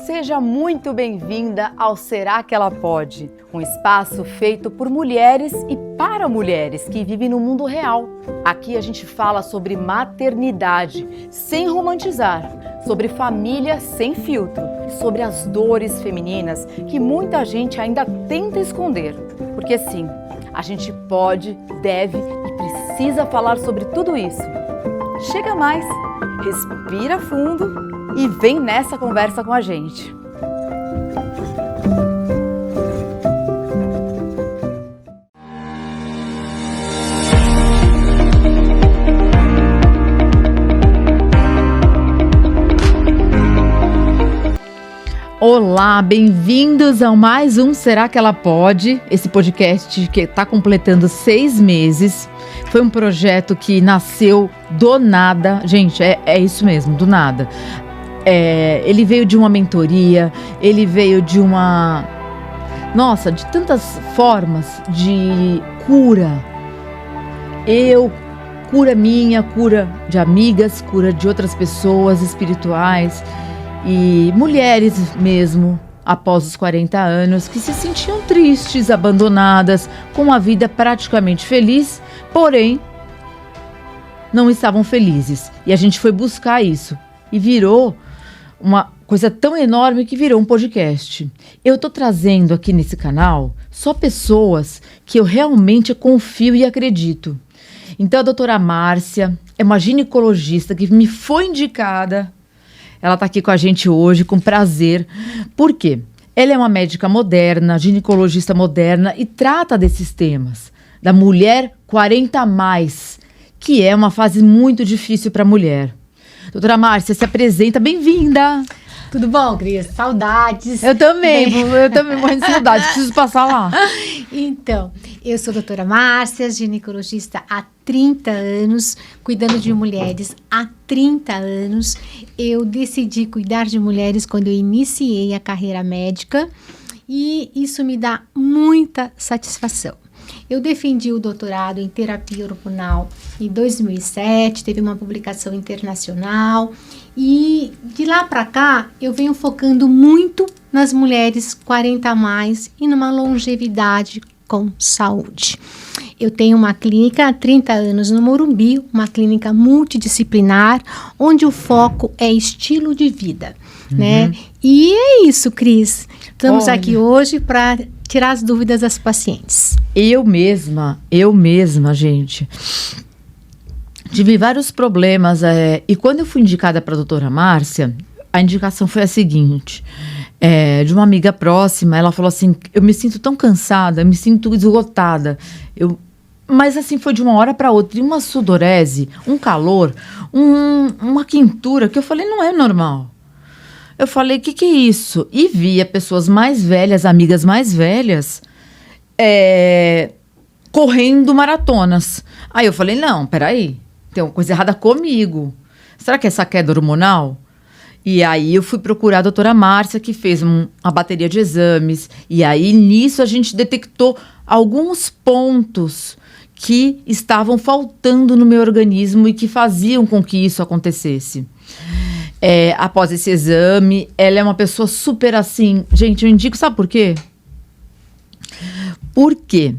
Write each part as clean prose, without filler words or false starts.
Seja muito bem-vinda ao Será que ela pode? Um espaço feito por mulheres e para mulheres que vivem no mundo real. Aqui a gente fala sobre maternidade, sem romantizar, sobre família sem filtro, sobre as dores femininas que muita gente ainda tenta esconder. Porque sim, a gente pode, deve e precisa falar sobre tudo isso. Chega mais, respira fundo e vem nessa conversa com a gente. Olá, bem-vindos a mais um Será que ela pode? Esse podcast que está completando 6 meses. Foi um projeto que nasceu do nada. Gente, é isso mesmo, do nada. Ele veio de uma mentoria, ele veio de uma... Nossa, de tantas formas de cura. Cura minha, cura de amigas, cura de outras pessoas espirituais e mulheres mesmo, após os 40 anos, que se sentiam tristes, abandonadas, com a vida praticamente feliz, porém não estavam felizes. E a gente foi buscar isso e virou uma coisa tão enorme que virou um podcast. Eu tô trazendo aqui nesse canal só pessoas que eu realmente confio e acredito. Então a doutora Márcia é uma ginecologista que me foi indicada. Ela tá aqui com a gente hoje, com prazer. Por quê? Ela é uma médica moderna, ginecologista moderna e trata desses temas. Da mulher 40+, que é uma fase muito difícil para a mulher. Doutora Márcia, se apresenta, bem-vinda! Tudo bom, Cris? Saudades. Eu também morrendo de saudades, preciso passar lá. Então, eu sou a doutora Márcia, ginecologista há 30 anos, cuidando de mulheres há 30 anos. Eu decidi cuidar de mulheres quando eu iniciei a carreira médica e isso me dá muita satisfação. Eu defendi o doutorado em terapia hormonal em 2007, teve uma publicação internacional e de lá para cá eu venho focando muito nas mulheres 40+, e numa longevidade com saúde. Eu tenho uma clínica há 30 anos no Morumbi, uma clínica multidisciplinar, onde o foco é estilo de vida, né? E é isso, Cris. Estamos aqui hoje para tirar as dúvidas das pacientes. Eu mesma, gente, tive vários problemas. E quando eu fui indicada para a doutora Márcia, a indicação foi a seguinte. De uma amiga próxima, ela falou assim, eu me sinto tão cansada, eu me sinto esgotada. Mas assim, foi de uma hora para outra, uma sudorese, um calor, uma quentura, que eu falei, não é normal. Eu falei, o que é isso? E via pessoas mais velhas, amigas mais velhas, correndo maratonas. Aí eu falei, não, peraí, tem uma coisa errada comigo. Será que é essa queda hormonal? E aí eu fui procurar a doutora Márcia, que fez uma bateria de exames. E aí nisso a gente detectou alguns pontos que estavam faltando no meu organismo e que faziam com que isso acontecesse. Após esse exame, ela é uma pessoa super assim... Gente, eu indico, sabe por quê? Porque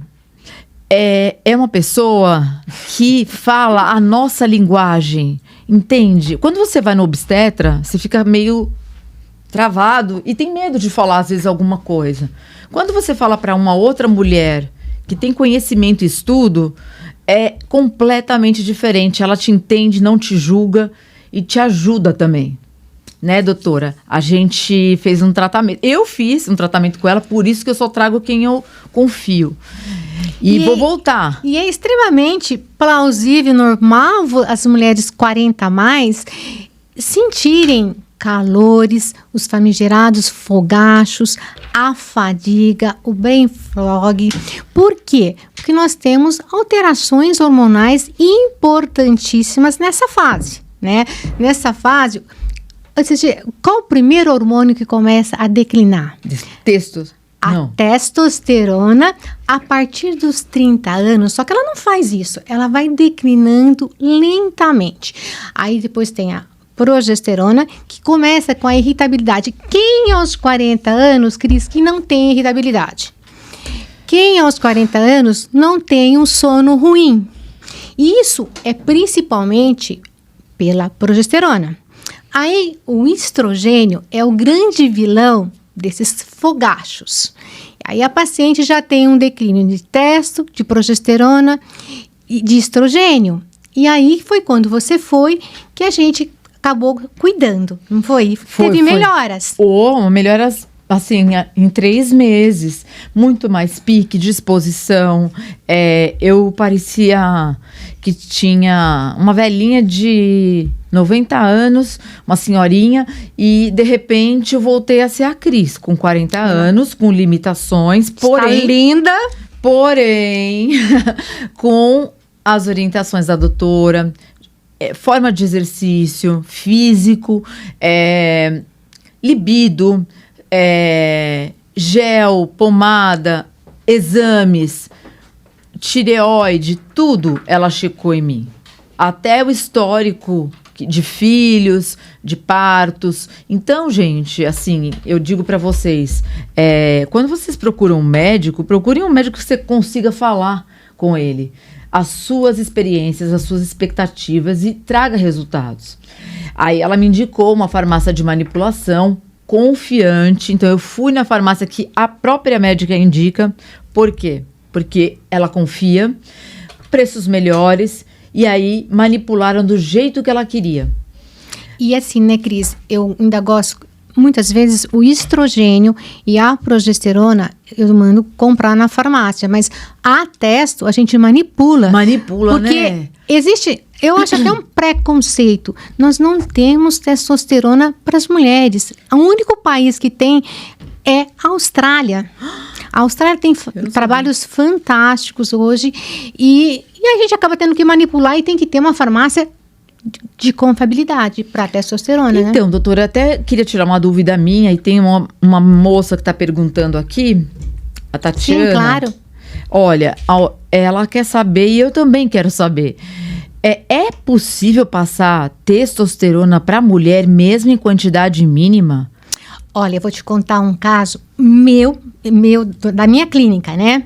é uma pessoa que fala a nossa linguagem, entende? Quando você vai no obstetra, você fica meio travado e tem medo de falar, às vezes, alguma coisa. Quando você fala para uma outra mulher que tem conhecimento e estudo, é completamente diferente. Ela te entende, não te julga e te ajuda também. Né, doutora? A gente fez um tratamento. Eu fiz um tratamento com ela, por isso que eu só trago quem eu confio. E vou voltar. E é extremamente plausível, normal, as mulheres 40+, sentirem calores, os famigerados fogachos, a fadiga, o brain fog. Por quê? Porque nós temos alterações hormonais importantíssimas nessa fase, né? Nessa fase, ou seja, qual o primeiro hormônio que começa a declinar? A testosterona a partir dos 30 anos, só que ela não faz isso, ela vai declinando lentamente. Aí depois tem a progesterona, que começa com a irritabilidade. Quem aos 40 anos, Cris, que não tem irritabilidade? Quem aos 40 anos não tem um sono ruim? E isso é principalmente pela progesterona. Aí o estrogênio é o grande vilão desses fogachos. Aí a paciente já tem um declínio de testo, de progesterona e de estrogênio. E aí foi quando você foi que a gente acabou cuidando, não foi? Teve melhoras. Melhoras, assim, em 3 meses. Muito mais pique, disposição. Eu parecia que tinha uma velhinha de 90 anos, uma senhorinha, e de repente eu voltei a ser a Cris, com 40 anos, com limitações, porém... Está linda! Porém, com as orientações da doutora, forma de exercício, físico, libido, gel, pomada, exames, tireoide, tudo ela checou em mim. Até o histórico de filhos, de partos. Então, gente, assim, eu digo para vocês, quando vocês procuram um médico, procurem um médico que você consiga falar com ele as suas experiências, as suas expectativas e traga resultados. Aí ela me indicou uma farmácia de manipulação confiante, então eu fui na farmácia que a própria médica indica. Por quê? Porque ela confia, preços melhores, e aí manipularam do jeito que ela queria. E assim, né, Cris, eu ainda gosto, muitas vezes o estrogênio e a progesterona eu mando comprar na farmácia, mas a testo a gente manipula. Manipula, porque né? Existe, eu acho até um preconceito. Nós não temos testosterona para as mulheres. O único país que tem é a Austrália. A Austrália tem trabalhos fantásticos hoje e a gente acaba tendo que manipular e tem que ter uma farmácia de confiabilidade para testosterona, né? Então, doutora, eu até queria tirar uma dúvida minha, e tem uma moça que está perguntando aqui, a Tatiana. Sim, claro. Olha, ela quer saber e eu também quero saber. É possível passar testosterona para mulher mesmo em quantidade mínima? Olha, eu vou te contar um caso da minha clínica, né?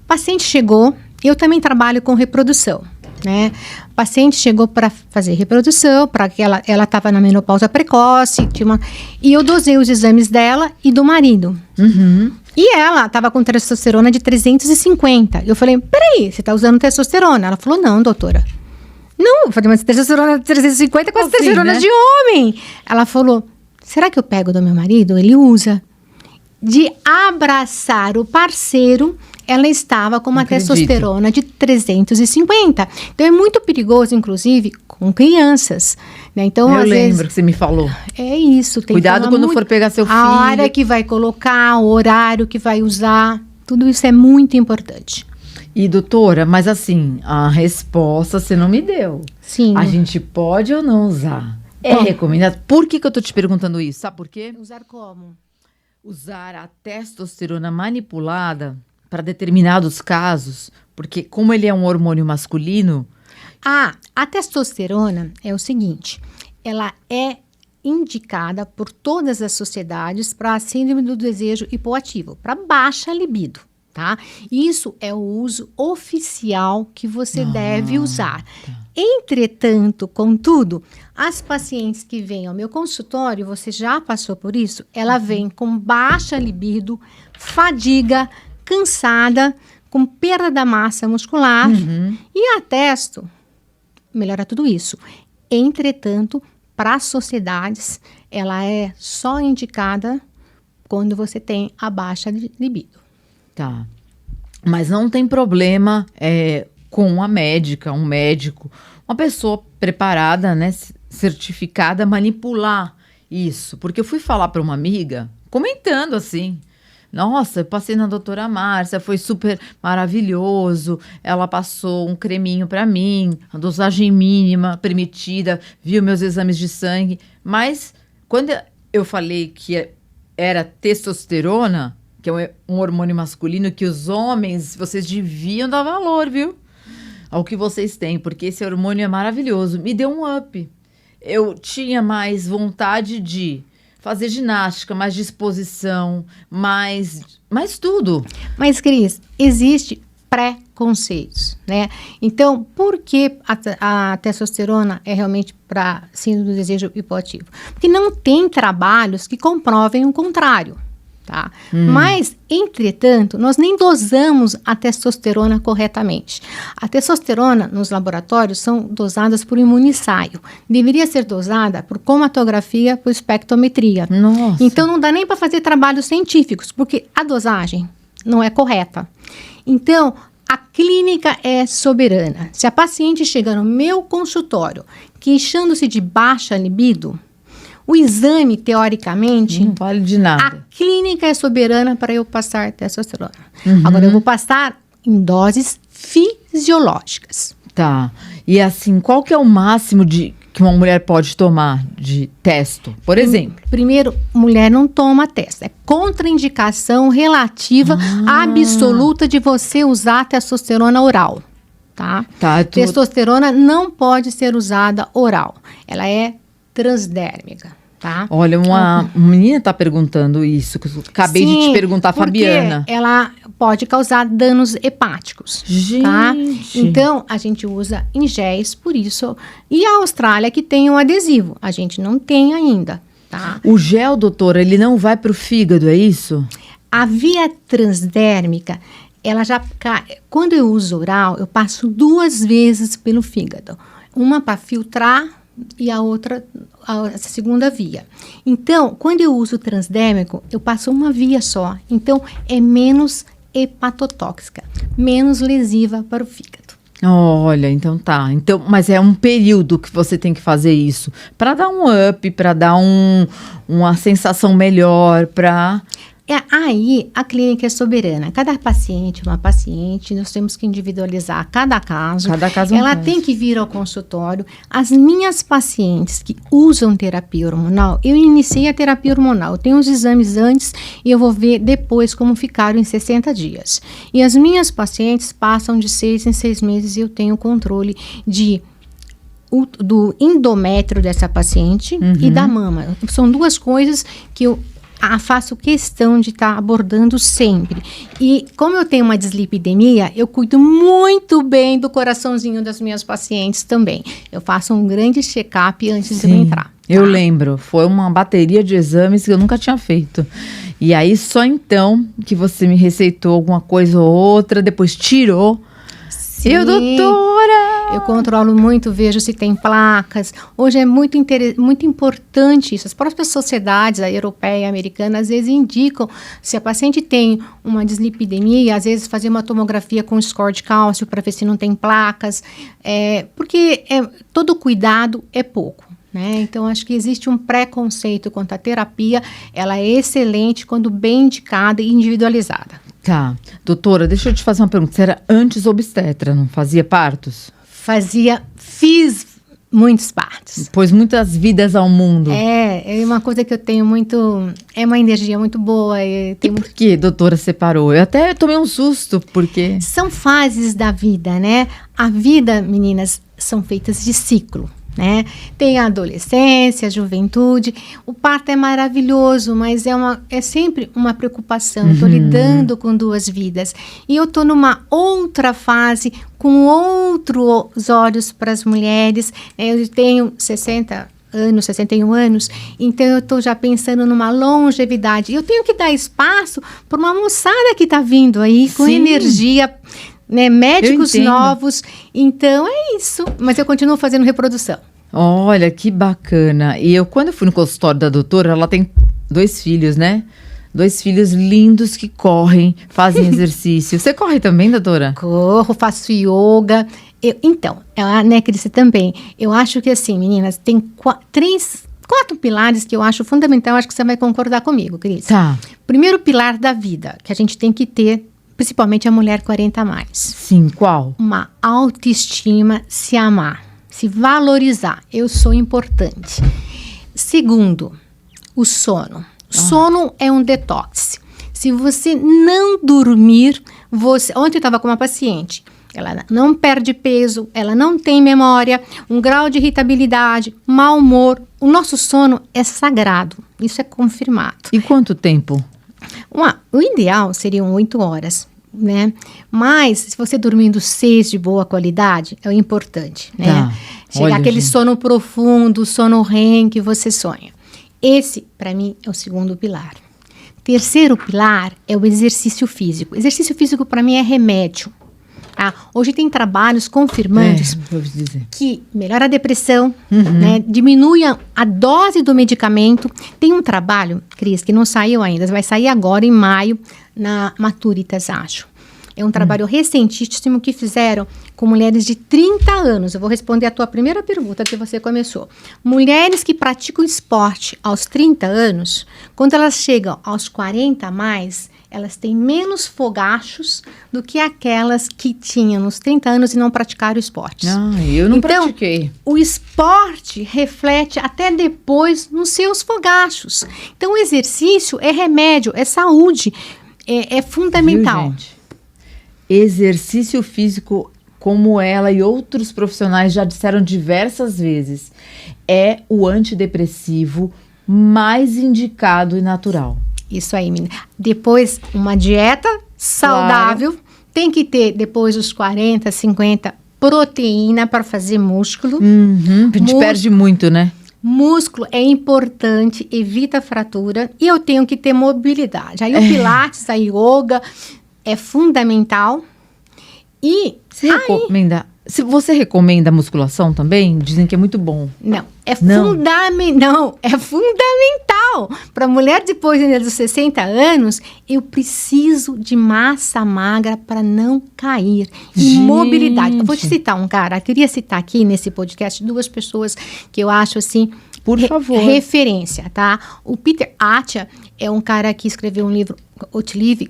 O paciente chegou, eu também trabalho com reprodução, né? O paciente chegou para fazer reprodução, para que ela estava na menopausa precoce, e eu dosei os exames dela e do marido. Uhum. E ela estava com testosterona de 350. Eu falei, peraí, você está usando testosterona? Ela falou, não, doutora. Não, eu falei, mas testosterona de 350 é quase testosterona, né, de homem. Ela falou, será que eu pego do meu marido? Ele usa. De abraçar o parceiro, ela estava com uma testosterona de 350. Então, é muito perigoso, inclusive, com crianças, né? Então, eu lembro que você me falou. É isso. Tem cuidado quando for pegar seu filho. A hora que vai colocar, o horário que vai usar, tudo isso é muito importante. E, doutora, mas assim, a resposta você não me deu. Sim. A gente pode ou não usar? É recomendado? Por que eu tô te perguntando isso? Sabe por quê? Usar como? Usar a testosterona manipulada para determinados casos, porque como ele é um hormônio masculino... A testosterona é o seguinte, ela é indicada por todas as sociedades para a síndrome do desejo hipoativo, para baixa libido, tá? Isso é o uso oficial que você deve usar. Tá. Entretanto, contudo, as pacientes que vêm ao meu consultório, você já passou por isso? Ela vem com baixa libido, fadiga, cansada, com perda da massa muscular e a testo melhora tudo isso. Entretanto, para as sociedades, ela é só indicada quando você tem a baixa libido. Tá. Mas não tem problema com a médica, um médico, uma pessoa preparada, né, certificada, manipular isso. Porque eu fui falar para uma amiga, comentando assim, nossa, eu passei na doutora Márcia, foi super maravilhoso, ela passou um creminho para mim, a dosagem mínima permitida, viu meus exames de sangue, mas quando eu falei que era testosterona, que é um hormônio masculino, que os homens, vocês deviam dar valor, viu? Ao que vocês têm, porque esse hormônio é maravilhoso. Me deu um up. eu tinha mais vontade de fazer ginástica, mais disposição, mais tudo. Mas, Cris, existe preconceitos, né? Então, por que a testosterona é realmente para síndrome do desejo hipoativo? Porque não tem trabalhos que comprovem o contrário, tá? Mas, entretanto, nós nem dosamos a testosterona corretamente. A testosterona nos laboratórios são dosadas por imunissaio. Deveria ser dosada por cromatografia, por espectrometria. Nossa. Então, não dá nem para fazer trabalhos científicos, porque a dosagem não é correta. Então, a clínica é soberana. Se a paciente chega no meu consultório queixando-se de baixa libido, o exame, teoricamente, não vale de nada. A clínica é soberana para eu passar testosterona. Agora, eu vou passar em doses fisiológicas. Tá. E assim, qual que é o máximo que uma mulher pode tomar de testo, por exemplo? Primeiro, mulher não toma testo. É contraindicação relativa absoluta de você usar testosterona oral, tá? Testosterona não pode ser usada oral. Ela é transdérmica, tá? Olha, uma menina tá perguntando isso, que eu acabei de te perguntar, Fabiana. Ela pode causar danos hepáticos, tá? Então, a gente usa em géis, por isso. E a Austrália que tem um adesivo, a gente não tem ainda, tá? O gel, doutora, ele não vai pro fígado, é isso? A via transdérmica, ela já... Quando eu uso oral, eu passo 2 vezes pelo fígado. Uma para filtrar e a outra, a segunda via. Então, quando eu uso transdérmico, eu passo uma via só. Então, é menos hepatotóxica, menos lesiva para o fígado. Olha, então tá. Então, mas é um período que você tem que fazer isso para dar um up, para dar uma sensação melhor, para... Aí a clínica é soberana. Cada paciente é uma paciente, nós temos que individualizar cada caso. Cada caso é um Ela caso. tem que vir ao consultório. As minhas pacientes que usam terapia hormonal, eu iniciei a terapia hormonal. Eu tenho os exames antes e eu vou ver depois como ficaram em 60 dias. E as minhas pacientes passam de 6 em 6 meses e eu tenho controle do endométrio dessa paciente e da mama. São 2 coisas que eu faço questão de estar abordando sempre. E como eu tenho uma dislipidemia, eu cuido muito bem do coraçãozinho das minhas pacientes também. Eu faço um grande check-up antes de eu entrar. Tá? Eu lembro, foi uma bateria de exames que eu nunca tinha feito. E aí só então que você me receitou alguma coisa ou outra, depois tirou. Sim. Eu, doutora! Eu controlo muito, vejo se tem placas. Hoje é muito importante isso. As próprias sociedades, a europeia e a americana, às vezes indicam se a paciente tem uma dislipidemia, às vezes fazer uma tomografia com score de cálcio para ver se não tem placas. Porque todo cuidado é pouco. Né? Então, acho que existe um preconceito quanto à terapia. Ela é excelente quando bem indicada e individualizada. Tá. Doutora, deixa eu te fazer uma pergunta. Você era antes obstetra, não fazia partos? Fiz muitos partos. Pôs muitas vidas ao mundo. É uma coisa que eu tenho muito... É uma energia muito boa. Por que, doutora, separou? Eu até tomei um susto, porque... São fases da vida, né? A vida, meninas, são feitas de ciclo. Né? Tem a adolescência, a juventude. O parto é maravilhoso, mas é sempre uma preocupação. Eu estou lidando com 2 vidas. E eu estou numa outra fase, com outros olhos para as mulheres. Eu tenho 61 anos, então eu estou já pensando numa longevidade. Eu tenho que dar espaço para uma moçada que está vindo aí com energia, né, médicos novos. Então é isso, mas eu continuo fazendo reprodução. Olha, que bacana. E quando eu fui no consultório da doutora, ela tem 2 filhos, né? 2 filhos lindos que correm, fazem exercício. Você corre também, doutora? Corro, faço yoga. Então, né, Cris, também. Eu acho que assim, meninas, tem 4 pilares que eu acho fundamental. Acho que você vai concordar comigo, Cris. Tá. Primeiro pilar da vida, que a gente tem que ter, principalmente a mulher 40 a mais. Sim, qual? Uma autoestima, se amar, se valorizar. Eu sou importante. Segundo, o sono. Sono é um detox. Se você não dormir, Ontem eu estava com uma paciente. ela não perde peso, ela não tem memória, um grau de irritabilidade, mau humor. O nosso sono é sagrado, isso é confirmado. E quanto tempo? O ideal seriam 8 horas, né? Mas se você dormindo 6 de boa qualidade, é o importante, né? Tá. Chegar aquele sono profundo, sono REM que você sonha. Esse, para mim, é o segundo pilar. Terceiro pilar é o exercício físico. Exercício físico, para mim, é remédio. Tá? Hoje tem trabalhos confirmando que melhora a depressão, né? Diminui a dose do medicamento. Tem um trabalho, Cris, que não saiu ainda, vai sair agora em maio, na Maturitas, acho. É um trabalho recentíssimo que fizeram com mulheres de 30 anos. Eu vou responder a tua primeira pergunta que você começou. Mulheres que praticam esporte aos 30 anos, quando elas chegam aos 40 a mais, elas têm menos fogachos do que aquelas que tinham nos 30 anos e não praticaram esportes. Eu não pratiquei. O esporte reflete até depois nos seus fogachos. Então, o exercício é remédio, é saúde, é fundamental. Viu, gente? Exercício físico, como ela e outros profissionais já disseram diversas vezes, é o antidepressivo mais indicado e natural. Isso aí, menina. Depois, uma dieta saudável. Claro. Tem que ter, depois dos 40, 50, proteína para fazer músculo. A gente perde muito, né? Músculo é importante, evita fratura. E eu tenho que ter mobilidade. Aí o pilates, a yoga é fundamental. E você recomenda musculação também? Dizem que é muito bom. Não, é fundamental. Para mulher depois dos 60 anos, eu preciso de massa magra para não cair. E mobilidade. Eu vou te citar um cara, eu queria citar aqui nesse podcast 2 pessoas que eu acho assim, por favor, referência, tá? O Peter Attia é um cara que escreveu um livro, Outlive.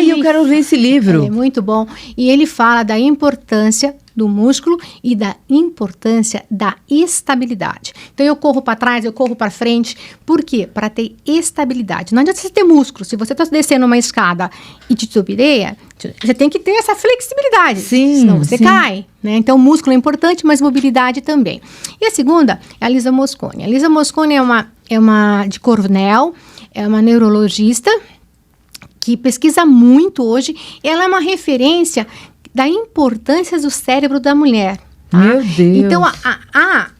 Eu quero ler esse livro. É muito bom. E ele fala da importância do músculo e da importância da estabilidade. Então, eu corro para trás, eu corro para frente. Por quê? Para ter estabilidade. Não adianta você ter músculo. Se você está descendo uma escada e titubeia, você tem que ter essa flexibilidade. Sim, senão você cai. Né? Então, músculo é importante, mas mobilidade também. E a segunda é a Lisa Mosconi. A Lisa Mosconi é uma de Cornell, é uma neurologista que pesquisa muito hoje. Ela é uma referência da importância do cérebro da mulher. Tá? Meu Deus! Então,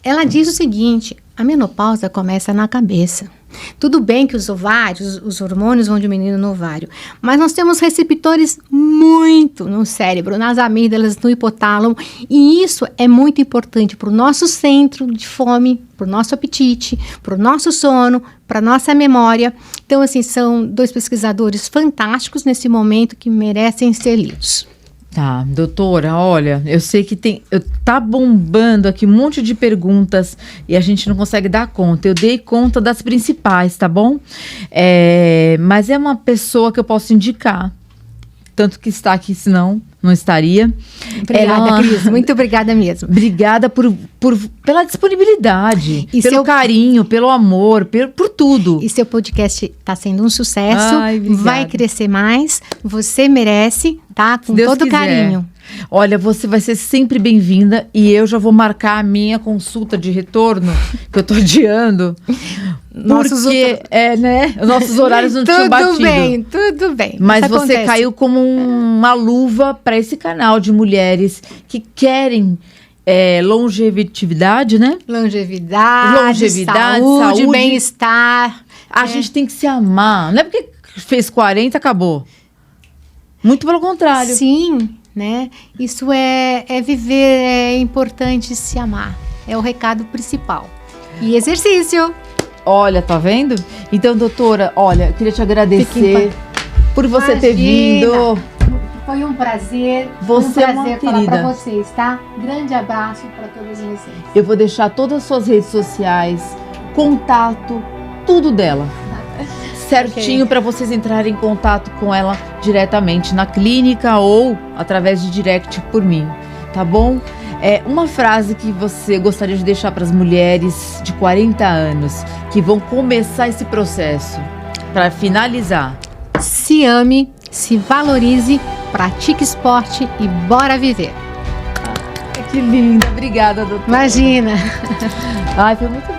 ela diz o seguinte, a menopausa começa na cabeça. Tudo bem que os ovários, os hormônios vão diminuindo no ovário, mas nós temos receptores muito no cérebro, nas amígdalas, no hipotálamo, e isso é muito importante para o nosso centro de fome, para o nosso apetite, para o nosso sono, para a nossa memória. Então, assim, são 2 pesquisadores fantásticos nesse momento que merecem ser lidos. Tá, doutora, olha, eu sei que tá bombando aqui um monte de perguntas e a gente não consegue dar conta. Eu dei conta das principais, tá bom? Mas é uma pessoa que eu posso indicar, tanto que está aqui, senão não estaria. Obrigada, Cris, muito obrigada mesmo. Obrigada pela disponibilidade, pelo carinho, pelo amor, por tudo. E seu podcast está sendo um sucesso, vai crescer mais, você merece, tá? Com Deus todo quiser. Carinho. Olha, você vai ser sempre bem-vinda e eu já vou marcar a minha consulta de retorno, que eu tô adiando. Porque, os nossos horários não tinham batido. Tudo bem. Mas você caiu como uma luva para esse canal de mulheres que querem longevidade, né? Longevidade, saúde, bem-estar. A gente tem que se amar. Não é porque fez 40, acabou. Muito pelo contrário. Sim, né? Isso é viver, é importante se amar. É o recado principal. E exercício. Olha, tá vendo? Então, doutora, olha, eu queria te agradecer por você ter vindo. Foi um prazer. Você é uma querida. Falar para vocês, tá? Grande abraço para todos vocês. Eu vou deixar todas as suas redes sociais, contato, tudo dela. Certinho para vocês entrarem em contato com ela diretamente na clínica ou através de direct por mim, tá bom? Uma frase que você gostaria de deixar para as mulheres de 40 anos que vão começar esse processo, para finalizar. Se ame, se valorize, pratique esporte e bora viver. Que linda. Obrigada, doutora. Imagina. Ai, foi muito